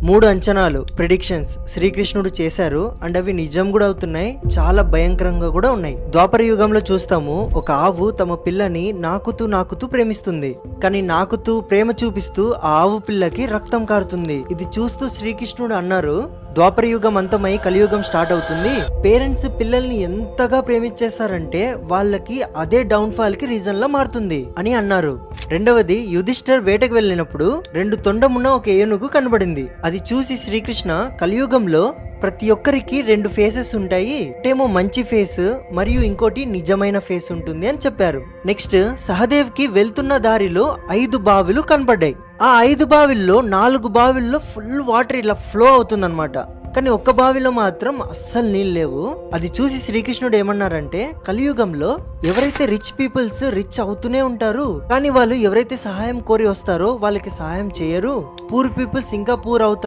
3 అంచనాలు ప్రిడిక్షన్స్ శ్రీకృష్ణుడు చేశారు అండ్ అవి నిజం కూడా అవుతున్నాయి, చాలా భయంకరంగా కూడా ఉన్నాయి. ద్వాపర యుగంలో చూస్తాము, ఒక ఆవు తమ పిల్లని నాకుతూ ప్రేమిస్తుంది. కానీ నాకుతూ ప్రేమ చూపిస్తూ ఆ ఆవు పిల్లకి రక్తం కారుతుంది. ఇది చూస్తూ శ్రీకృష్ణుడు అన్నారు, ద్వాపర యుగం అంతమై కలియుగం స్టార్ట్ అవుతుంది. పేరెంట్స్ పిల్లల్ని ఎంతగా ప్రేమించేస్తారంటే వాళ్ళకి అదే డౌన్ ఫాల్ కి రీజన్ లా మారుతుంది అని అన్నారు. రెండవది, యుధిష్ఠర్ వేటకు వెళ్ళినప్పుడు 2 తొండమున్న ఒక ఏనుగు కనబడింది. అది చూసి శ్రీకృష్ణ కలియుగంలో ప్రతి ఒక్కరికి 2 ఫేసెస్ ఉంటాయి, ఒకటేమో మంచి ఫేస్ మరియు ఇంకోటి నిజమైన ఫేస్ ఉంటుంది అని చెప్పారు. నెక్స్ట్, సహదేవ్ కి వెళ్తున్న దారిలో 5 బావిలు కనబడ్డాయి. ఆ 5 బావిల్లో 4 బావిల్లో ఫుల్ వాటర్ ఇలా ఫ్లో అవుతుందన్నమాట. కానీ ఒక్క బావిలో మాత్రం అస్సలు నీళ్ళు లేవు. అది చూసి శ్రీకృష్ణుడు ఏమన్నారంటే, కలియుగంలో ఎవరైతే రిచ్ పీపుల్స్ రిచ్ అవుతూనే ఉంటారు, కానీ వాళ్ళు ఎవరైతే సహాయం కోరి వస్తారో వాళ్ళకి సహాయం చేయరు. పూర్ పీపుల్స్ ఇంకా పూర్ అవుతారు.